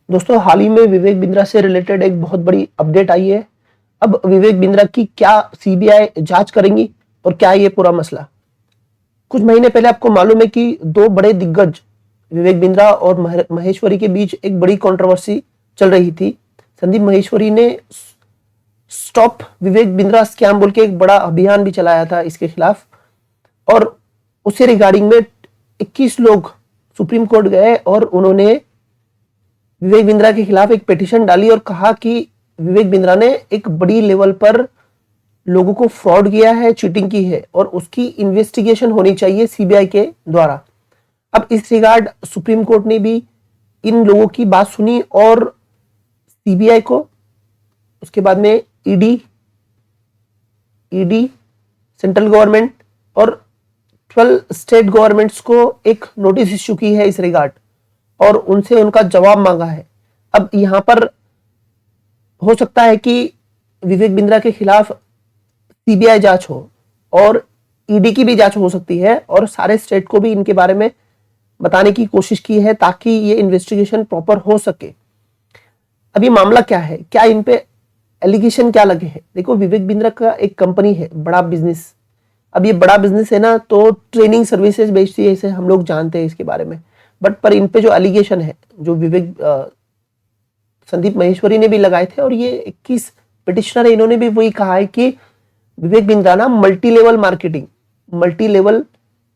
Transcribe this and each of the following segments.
दोस्तों हाल ही में विवेक बिंद्रा से रिलेटेड एक बहुत बड़ी अपडेट आई है। अब विवेक बिंद्रा की क्या सीबीआई जांच करेंगी और क्या ये पूरा मसला। कुछ महीने पहले आपको मालूम है कि दो बड़े दिग्गज विवेक बिंद्रा और महेश्वरी के बीच एक बड़ी कंट्रोवर्सी चल रही थी। संदीप महेश्वरी ने स्टॉप विवेक बिंद्रा स्कैम बोल के एक बड़ा अभियान भी चलाया था इसके खिलाफ, और उसे रिगार्डिंग में 21 लोग सुप्रीम कोर्ट गए और उन्होंने विवेक बिंद्रा के खिलाफ एक पिटीशन डाली और कहा कि विवेक बिंद्रा ने एक बड़ी लेवल पर लोगों को फ्रॉड किया है, चीटिंग की है और उसकी इन्वेस्टिगेशन होनी चाहिए सीबीआई के द्वारा। अब इस रिगार्ड सुप्रीम कोर्ट ने भी इन लोगों की बात सुनी और सीबीआई को, उसके बाद में ईडी, सेंट्रल गवर्नमेंट और 12 स्टेट गवर्नमेंट्स को एक नोटिस इश्यू की है इस रिगार्ड और उनसे उनका जवाब मांगा है। अब यहां पर हो सकता है कि विवेक बिंद्रा के खिलाफ सीबीआई जांच हो और ईडी की भी जांच हो सकती है और सारे स्टेट को भी इनके बारे में बताने की कोशिश की है ताकि ये इन्वेस्टिगेशन प्रॉपर हो सके। अब ये मामला क्या है, क्या इन पे एलिगेशन क्या लगे हैं। देखो, विवेक बिंद्रा का एक कंपनी है, बड़ा बिजनेस। अब ये बड़ा बिजनेस है ना, तो ट्रेनिंग सर्विसेज बेचती है, इसे हम लोग जानते हैं इसके बारे में। बट पर इन पे जो एलिगेशन है, जो संदीप महेश्वरी ने भी लगाए थे और ये 21 पिटिशनर है, इन्होंने भी वही कहा है कि विवेक बिंद्रा ना मल्टी लेवल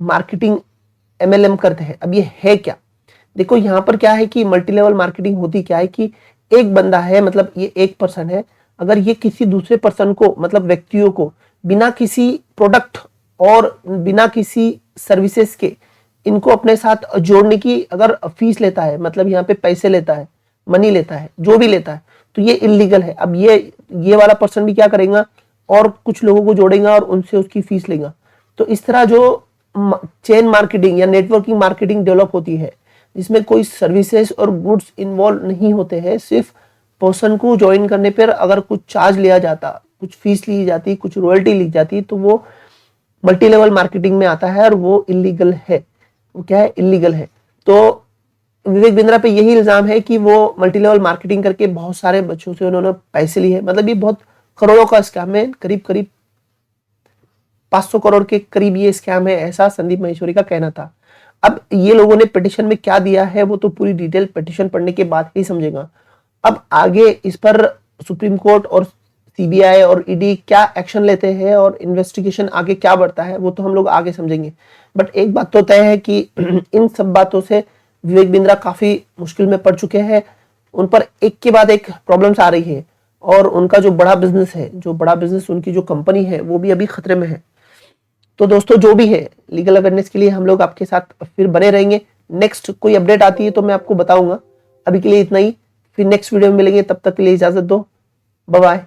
मार्केटिंग एमएलएम करते हैं। अब ये है क्या, देखो यहाँ पर क्या है कि मल्टी लेवल मार्केटिंग होती क्या है कि एक बंदा है, मतलब ये एक पर्सन है, अगर ये किसी दूसरे पर्सन को, मतलब व्यक्तियों को बिना किसी प्रोडक्ट और बिना किसी सर्विसेज के इनको अपने साथ जोड़ने की अगर फीस लेता है, मतलब यहाँ पे पैसे लेता है, मनी लेता है, जो भी लेता है, तो ये इलीगल है। अब ये वाला पर्सन भी क्या करेगा, और कुछ लोगों को जोड़ेगा और उनसे उसकी फीस लेगा। तो इस तरह जो चेन मार्केटिंग या नेटवर्किंग मार्केटिंग डेवलप होती है, जिसमें कोई सर्विसेज और गुड्स इन्वॉल्व नहीं होते हैं, सिर्फ पर्सन को ज्वाइन करने पर अगर कुछ चार्ज लिया जाता, कुछ फीस ली जाती, कुछ रॉयल्टी ली जाती, तो वो मल्टी लेवल मार्केटिंग में आता है और वो इलीगल है। वो क्या है, इलीगल है। तो विवेक बिंद्रा पे यही इल्जाम है कि वो मल्टी लेवल मार्केटिंग करके बहुत सारे बच्चों से उन्होंने पैसे लिए। मतलब ये बहुत करोड़ों का स्कैम है, करीब 500 करोड़ के करीब ये स्कैम है, ऐसा संदीप महेश्वरी का कहना था। अब ये लोगों ने पिटिशन में क्या दिया है वो तो पूरी डिटेल पिटिशन पढ़ने के बाद ही समझेगा। अब आगे इस पर सुप्रीम कोर्ट और सीबीआई और ईडी क्या एक्शन लेते हैं और इन्वेस्टिगेशन आगे क्या बढ़ता है वो तो हम लोग आगे समझेंगे। बट एक बात तो तय है कि इन सब बातों से विवेक बिंद्रा काफी मुश्किल में पड़ चुके हैं। उन पर एक के बाद एक प्रॉब्लम्स आ रही है और उनका जो बड़ा बिजनेस उनकी जो कंपनी है वो भी अभी खतरे में है। तो दोस्तों, जो भी है, लीगल अवेयरनेस के लिए हम लोग आपके साथ फिर बने रहेंगे। नेक्स्ट कोई अपडेट आती है तो मैं आपको बताऊंगा। अभी के लिए इतना ही, फिर नेक्स्ट वीडियो में मिलेंगे, तब तक के लिए इजाजत दो, बाय बाय।